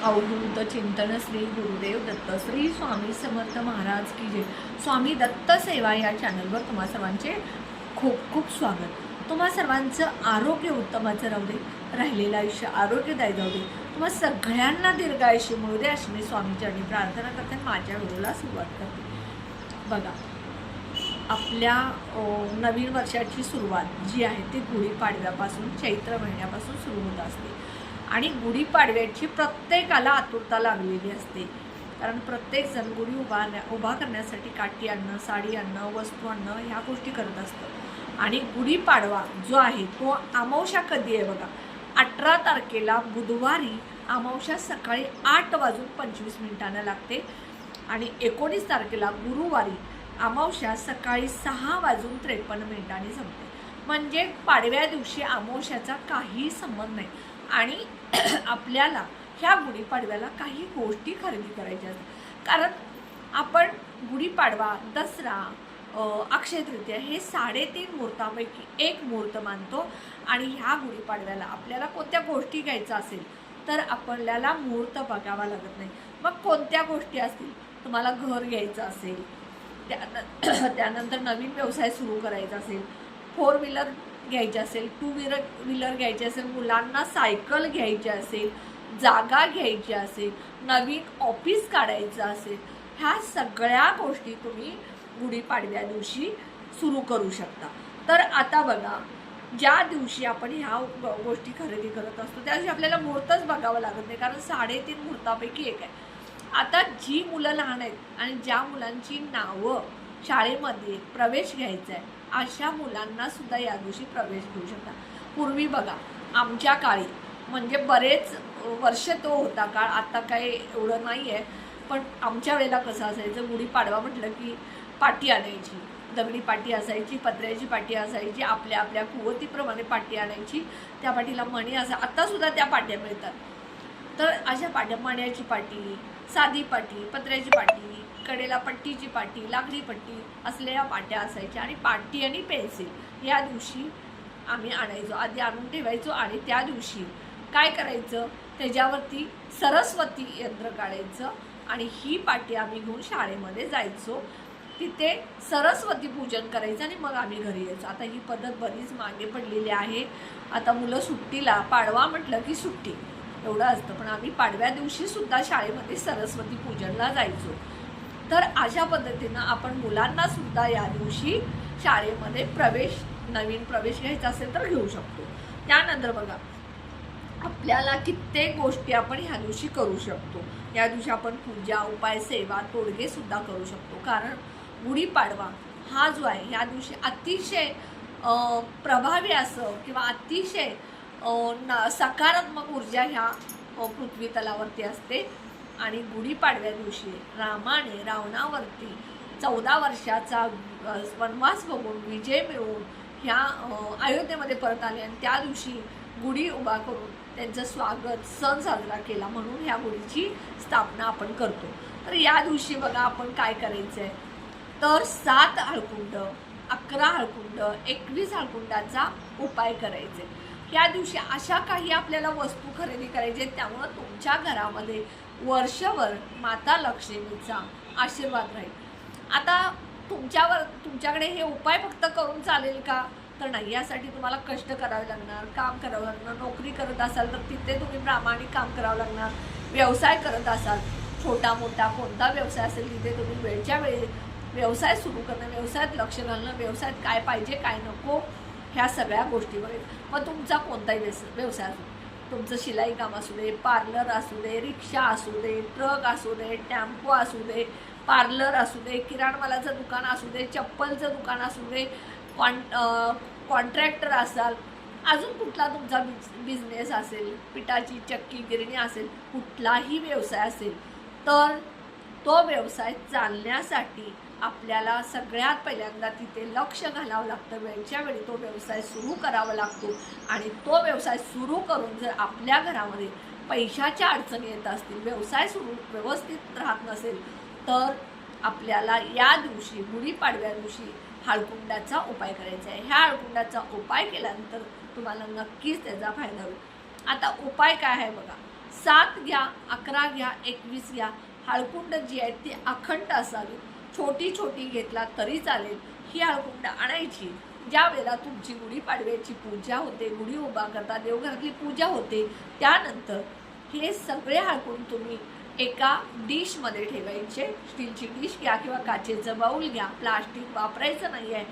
अवधूत चिंतन श्री गुरुदेव दत्त श्री स्वामी समर्थ महाराज की जय। स्वामी दत्त सेवा या चॅनलवर तुम्हा सर्वांचे खूप खूप स्वागत। तुम्हा सर्वांचं आरोग्य उत्तमाचं राहू दे, राहिलेलं आयुष्य आरोग्यदायी जाऊ दे, तुम्हा सगळ्यांना दीर्घायुष्य मिळू दे अशी मी स्वामीचरणी प्रार्थना करते। माझ्या व्हिडिओला सुरुवात करते। बघा, आपल्या नवीन वर्षाची सुरुवात जी आहे ती गुढीपाडव्यापासून चैत्र महिन्यापासून सुरू होत असते आणि गुढीपाडव्याची प्रत्येकाला आतुरता लागलेली असते, कारण प्रत्येकजण गुढी उभा करण्यासाठी काठी आणणं, साडी आणणं, वस्तू आणणं ह्या गोष्टी करत असतं। आणि गुढीपाडवा जो आहे तो अमावस्या कधी आहे बघा, 18 तारखेला बुधवारी अमावस्या सकाळी 8:25 लागते आणि 19 तारखेला गुरुवारी अमावस्या सकाळी 6:53 संपते। म्हणजे पाडव्या दिवशी अमावस्याचा काही संबंध नाही आणि आपल्याला ह्या गुढीपाडव्याला काही गोष्टी खरेदी करायच्या असतात, कारण आपण गुढीपाडवा, दसरा, अक्षय तृतीया हे 3.5 मुहूर्तापैकी एक मुहूर्त मानतो आणि ह्या गुढीपाडव्याला आपल्याला कोणत्या गोष्टी घ्यायच्या असेल तर आपल्याला मुहूर्त बघावा लागत नाही। मग कोणत्या गोष्टी असतील, तुम्हाला घर घ्यायचं असेल, त्यानंतर नवीन व्यवसाय सुरू करायचा असेल, 4 व्हीलर घ्यायचे असेल, 2 व्हीलर घ्यायचे असेल, मुलांना सायकल घ्यायची असेल, जागा घ्यायची असेल, नवीन ऑफिस काढायचं असेल, ह्या सगळ्या गोष्टी तुम्ही गुढीपाडव्या दिवशी सुरू करू शकता। तर आता बघा, ज्या दिवशी आपण ह्या गोष्टी खरेदी करत असतो त्या दिवशी आपल्याला मुहूर्तच बघावं लागत नाही, कारण 3.5 मुहूर्तापैकी एक आहे। आता जी मुलं लहान आहेत आणि ज्या मुलांची नावं शाळेमध्ये प्रवेश घ्यायचा आहे अशा मुलांना सुद्धा या दिवशी प्रवेश घेऊ शकता। पूर्वी बघा, आमच्या काळी म्हणजे बरेच वर्ष तो होता काळ, आता काय एवढं नाही आहे, पण आमच्या वेळेला कसं असायचं, गुढीपाडवा म्हटलं की पाटी आणायची, दगडी पाटी असायची, पत्र्याची पाटी असायची, आपल्या आपल्या कुवतीप्रमाणे पाटी आणायची, त्या पाटीला मणी असायची। आत्तासुद्धा त्या पाट्या मिळतात, तर अशा पाट्या, मण्याची पाटी, साधी पाटी, पत्र्याची पाटी, कडेला पट्टीची पाटी, लाकडी पट्टी असलेल्या पाट्या असायच्या आणि पाटी आणि पेन्सिल या दिवशी आम्ही आणायचो, आधी आणून ठेवायचो आणि त्या दिवशी काय करायचं, त्याच्यावरती सरस्वती यंत्र काढायचं आणि ही पाटी आम्ही घेऊन शाळेमध्ये जायचो, तिथे सरस्वती पूजन करायचं आणि मग आम्ही घरी यायचो। आता ही पद्धत बरीच मागे पडलेली आहे, आता मुलं सुट्टीला, पाडवा म्हटलं की सुट्टी एवढं असतं, पण आम्ही पाडव्या दिवशी सुद्धा शाळेमध्ये सरस्वती पूजनला जायचो। तर अशा पद्धतीनं आपण मुलांना सुद्धा या दिवशी शाळेमध्ये नवीन प्रवेश घ्यायचा असेल तर घेऊ शकतो। त्यानंतर बघा, आपल्याला कित्येक गोष्टी आपण ह्या दिवशी करू शकतो। या दिवशी आपण पूजा, उपाय, सेवा, तोडगे सुद्धा करू शकतो, कारण गुढीपाडवा हा जो आहे ह्या दिवशी अतिशय प्रभावी असं किंवा अतिशय सकारात्मक ऊर्जा ह्या पृथ्वी तलावरती असते आणि गुढीपाडव्या दिवशी रामाने रावणावरती 14 वर्षाचा वनवास बघून विजय मिळवून ह्या अयोध्येमध्ये परत आले आणि त्या दिवशी गुढी उभा करून त्यांचं स्वागत, सण साजरा केला, म्हणून ह्या गुढीची स्थापना आपण करतो। तर या दिवशी बघा आपण काय करायचं आहे, तर 7 हळकुंड, 11 हळकुंड, 21 हळकुंडाचा उपाय करायचे। या दिवशी अशा काही आपल्याला वस्तू खरेदी करायचे, त्यामुळं तुमच्या घरामध्ये वर्षभर माता लक्ष्मीचा आशीर्वाद राहील। आता तुमच्याकडे हे उपाय फक्त करून चालेल का, तर नाही, यासाठी तुम्हाला कष्ट करावे लागणार, काम करावं लागणार। नोकरी करत असाल तर तिथे तुम्ही प्रामाणिक काम करावं लागणार, व्यवसाय करत असाल, छोटा मोठा कोणता व्यवसाय असेल तिथे तुम्ही वेळच्या वेळी व्यवसाय सुरू करणं, व्यवसायात लक्ष घालणं, व्यवसायात काय पाहिजे काय नको ह्या सगळ्या गोष्टीवर। मग तुमचा कोणताही व्यवसाय असू, तुमचं शिलाई काम असू दे, पार्लर असू दे, रिक्षा असू दे, ट्रक असू दे, टेम्पो असू दे, पार्लर असू दे, किराणमालाचं दुकान असू दे, चप्पलचं दुकान असू दे, कॉन्ट्रॅक्टर असाल, अजून कुठला तुमचा बिझनेस असेल, पिठाची चक्की, गिरणी असेल, कुठलाही व्यवसाय असेल, तर तो व्यवसाय चालण्यासाठी आपल्याला सगळ्यात पहिल्यांदा तिथे लक्ष घालावं लागतं, वेळच्या वेळी तो व्यवसाय सुरू करावा लागतो आणि तो व्यवसाय सुरू करून जर आपल्या घरामध्ये पैशाच्या अडचणी येत असतील, व्यवसाय सुरू व्यवस्थित राहत नसेल, तर आपल्याला या दिवशी गुढीपाडव्या दिवशी हळकुंडाचा उपाय करायचा आहे। ह्या हळकुंडाचा उपाय केल्यानंतर तुम्हाला नक्कीच त्याचा फायदा होईल। आता उपाय काय आहे बघा, 7 घ्या, 11 घ्या, 21 घ्या. हळकुंड जी आहेत ती अखंड असावी. छोटी छोटी घेतला तरी चालेल. ही हळकुंड आणायची. ज्या वेळेला तुमची गुढीपाडव्याची पूजा होते, गुढी उभा करता, देवघरातली पूजा होते, त्यानंतर हे सगळे हळकुंड तुम्ही एका डिशमध्ये ठेवायचे. स्टीलची डिश घ्या किंवा काचेचं बाऊल घ्या. प्लास्टिक वापरायचं नाही आहे.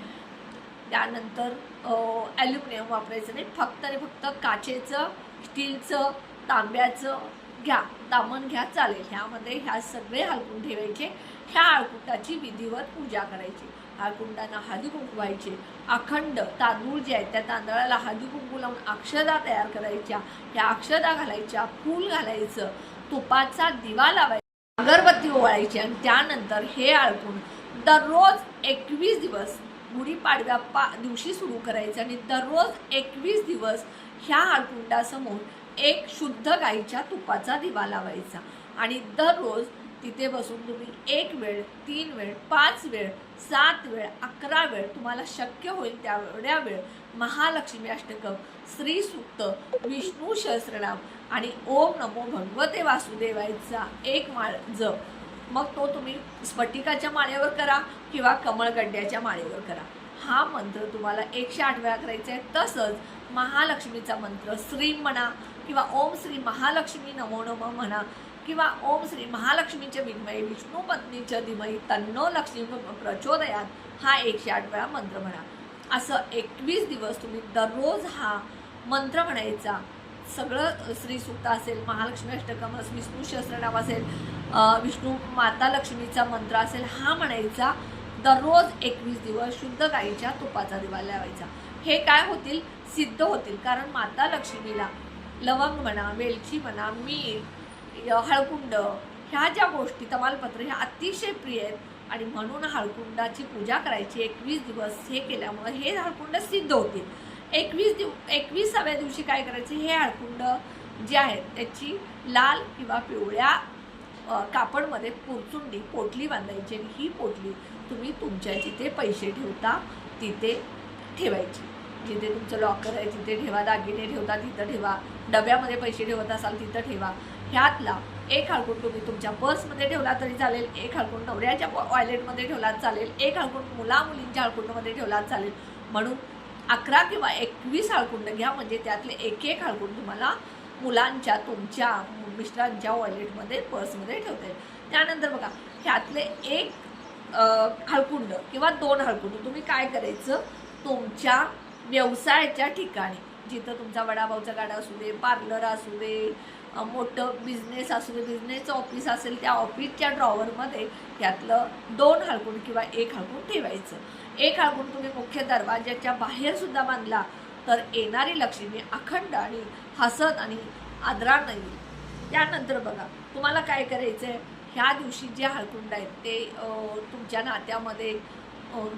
त्यानंतर ॲल्युमिनियम वापरायचं नाही. फक्त आणि फक्त काचेचं, स्टीलचं, तांब्याचं घ्या, दामण घ्या, चालेल. ह्यामध्ये ह्या सगळे हळकुंड ठेवायचे. ह्या हळकुंडाची विधिवत पूजा करायची. हळकुंडांना हळदी कुंकू व्हायचे. अखंड तांदूळ जे आहेत त्या तांदळाला हळदी कुंकू लावून अक्षदा तयार करायच्या. ह्या अक्षदा घालायच्या, फूल घालायचं, तुपाचा दिवा लावायचा, अगरबत्ती ओवाळायची. आणि त्यानंतर हे हळकुंड दररोज 21 दिवस गुढीपाडव्या दिवशी सुरू करायचं आणि दररोज 21 दिवस ह्या हळकुंडासमोर एक शुद्ध गाईच्या तुपाचा दिवा लावायचा. आणि दररोज तिथे बसून तुम्ही 1 वेळ, 3 वेळ, 5 वेळ, 7 वेळ, 11 वेळ तुम्हाला शक्य होईल तेवढ्या वेळ महालक्ष्मी अष्टकम, श्री सूक्त, विष्णू सहस्रनाम आणि ओम नमो भगवते वासुदेवायचा एक माळ जप. मग तो तुम्ही स्फटिकाच्या माळेवर करा किंवा कमळगड्ड्याच्या माळेवर करा. हा मंत्र तुम्हाला 108 वेळा करायचा आहे. तसंच महालक्ष्मीचा मंत्र श्री म्हणा किंवा ओम श्री महालक्ष्मी नमो नमः म्हणा किंवा ओम श्री महालक्ष्मीच्या विद्महे विष्णू पत्नीच्या धीमहि तन्नो लक्ष्मी प्रचोदयात हा 108 वेळा मंत्र म्हणा. असं 21 दिवस तुम्ही दररोज हा मंत्र म्हणायचा. सगळं श्री सूक्त असेल, महालक्ष्मी अष्टकम, विष्णू सहस्रनाम असेल, विष्णू माता लक्ष्मीचा मंत्र असेल, हा म्हणायचा. दररोज 21 दिवस शुद्ध गाईच्या तुपाचा दिवा लावायचा. हे काय होतील? सिद्ध होतील. कारण माता लक्ष्मीला लवंग म्हणा, वेलची म्हणा, मीठ, हळकुंड ह्या ज्या गोष्टी, तमालपत्र ह्या अतिशय प्रिय आहेत. आणि म्हणून हळकुंडाची पूजा करायची 21 दिवस. हे केल्यामुळे हे हळकुंड सिद्ध होतील. 21व्या दिवशी काय करायचे? हे हळकुंड जे आहेत त्याची लाल किंवा पिवळ्या कापडमध्ये पुरचुंडी पोटली बांधायची. आणि ही पोटली तुम्ही तुमच्या जिथे पैसे ठेवता तिथे ठेवायची. जिथे तुमचं लॉकर आहे तिथे ठेवा, दागिने ठेवता तिथं ठेवा, डब्यामध्ये पैसे ठेवत असाल तिथं ठेवा. ह्यातला एक हळकुंड तुम्ही तुमच्या पर्समध्ये ठेवला तरी चालेल, एक हळकुंड नवऱ्याच्या वॉलेटमध्ये ठेवला चालेल, एक हळकुंड मुलींच्या हळकुंडमध्ये ठेवला चालेल. म्हणून 11 किंवा 21 हळकुंड घ्या. म्हणजे त्यातले एक एक हळकुंड तुम्हाला मुलांच्या, तुमच्या मिस्टरांच्या वॉलेटमध्ये, पर्समध्ये ठेवता येईल. त्यानंतर बघा, ह्यातले एक हळकुंड किंवा 2 हळकुंड तुम्ही काय करायचं? तुमच्या व्यवसायाच्या ठिकाणी, जिथं तुमचा वडापावचा गाडा असू दे, पार्लर असू दे, मोठं बिझनेस असू दे, बिझनेसचं ऑफिस असेल, त्या ऑफिसच्या ड्रॉवरमध्ये त्यातलं 2 हळकुंड किंवा 1 हळकुंड ठेवायचं. 1 हळकुंड तुम्ही मुख्य दरवाजाच्या बाहेर सुद्धा बांधला तर येणारी लक्ष्मी अखंड आणि हसत आणि आदरानं येईल. त्यानंतर बघा, तुम्हाला काय करायचं आहे? ह्या दिवशी जे हळकुंड आहेत ते तुमच्या नात्यामध्ये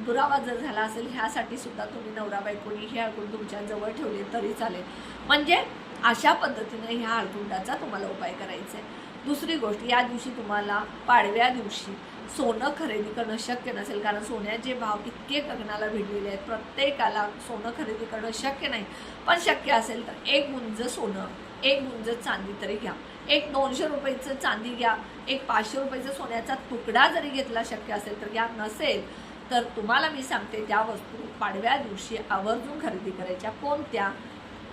दुरावा जर झाला असेल ह्यासाठी सुद्धा तुम्ही नवरा बायकोनी हे हळकुंड तुमच्या जवळ ठेवले तरी चालेल. म्हणजे अशा पद्धतीने ह्या हळकुंडाचा तुम्हाला उपाय करायचा आहे. दुसरी गोष्ट, या दिवशी तुम्हाला पाडव्या दिवशी सोनं खरेदी करणं शक्य नसेल. कारण सोन्याचे भाव इतके गगनाला भिडलेले आहेत, प्रत्येकाला सोनं खरेदी करणं शक्य नाही. पण शक्य असेल तर 1 गुंज सोनं, 1 गुंज चांदी तरी घ्या. एक 200 रुपयाचं चांदी घ्या, एक 500 रुपयाचा सोन्याचा तुकडा जरी घेतला शक्य असेल तर घ्या. नसेल तर तुम्हाला मी सांगते त्या वस्तू पाडव्या दिवशी आवर्जून खरेदी करायच्या. कोणत्या?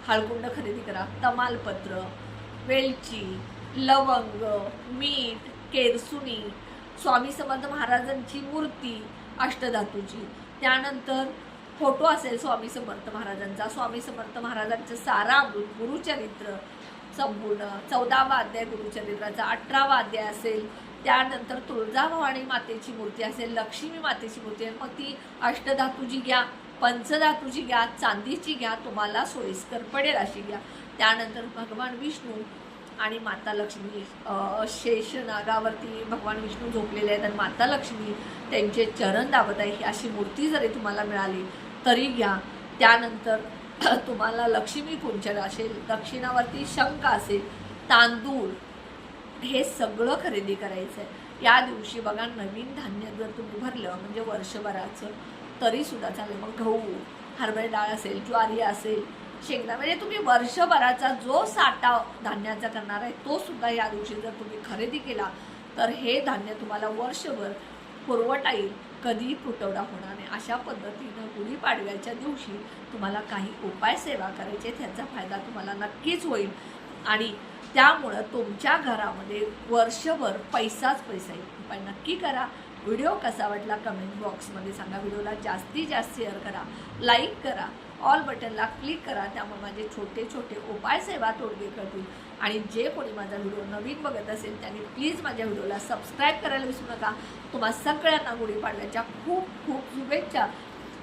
हळकुंड खरेदी करा, तमालपत्र, वेलची, लवंग, मीठ, केरसुणी, स्वामी समर्थ महाराजांची मूर्ती अष्टधातूची, त्यानंतर फोटो असेल स्वामी समर्थ महाराजांचा, स्वामी समर्थ महाराजांचं सारामृत, गुरुचरित्र संपूर्ण 14वा अध्याय गुरुचरित्राचा, 18वा अध्याय असेल, त्यानंतर तुळजाभवानी मातेची मूर्ती असेल, लक्ष्मी मातेची मूर्ती आहे, मग ती अष्टधातूची घ्या, पंचधातूची घ्या, चांदीची घ्या, तुम्हाला सोयीस्कर पडेल अशी घ्या. त्यानंतर भगवान विष्णू आणि माता लक्ष्मी, शेषनागावरती भगवान विष्णू झोपलेले आहेत आणि माता लक्ष्मी त्यांचे चरण दाबत आहे, ही अशी मूर्ती जरी तुम्हाला मिळाली तरी घ्या. त्यानंतर तुम्हाला लक्ष्मी कुंचन असेल, दक्षिणावरती शंख असेल, तांदूळ, हे सगळं खरेदी करायचं आहे. या दिवशी बघा, नवीन धान्य जर तुम्ही भरलं म्हणजे वर्षभराचं तरीसुद्धा चालेल. मग गहू, हरभरा डाळ असेल, ज्वारी असेल, शेंगदाणे म्हणजे तुम्ही वर्षभराचा जो साठा धान्याचा करणार आहे तो सुद्धा या दिवशी जर तुम्ही खरेदी केला तर हे धान्य तुम्हाला वर्षभर पुरवठा येईल, कधीही तुटवडा होणार नाही. अशा पद्धतीनं गुढीपाडव्याच्या दिवशी तुम्हाला काही उपाय सेवा करायचे, त्याचा फायदा तुम्हाला नक्कीच होईल आणि त्यामुळं तुमच्या घरामध्ये वर्षभर पैसाच पैसा येईल. उपाय नक्की करा. व्हिडिओ कसा वाटला कमेंट बॉक्समध्ये सांगा. व्हिडिओला जास्तीत जास्त शेअर करा, लाईक करा, ऑल बटनला क्लिक करा. त्यामुळे माझे छोटे छोटे उपाय सेवा तोडगे करतील. आणि जे कोणी माझा व्हिडिओ नवीन बघत असेल त्यांनी प्लीज माझ्या व्हिडिओला सबस्क्राईब करायला विसरू नका. तुम्हा सगळ्यांना गुढीपाडव्याच्या खूप खूप शुभेच्छा.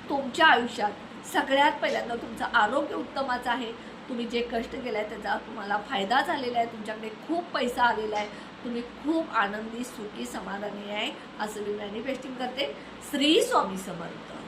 तुमच्या आयुष्यात सगळ्यात पहिल्यांदा तुमचं आरोग्य उत्तमाचं आहे. तुम्ही जे कष्ट केलं आहे त्याचा तुम्हाला फायदा झालेला आहे. तुमच्याकडे खूप पैसा आलेला आहे. तुम्ही खूप आनंदी, सुखी, समाधानी आहे असं मी मॅनिफेस्टिंग करते. श्री स्वामी समर्थ.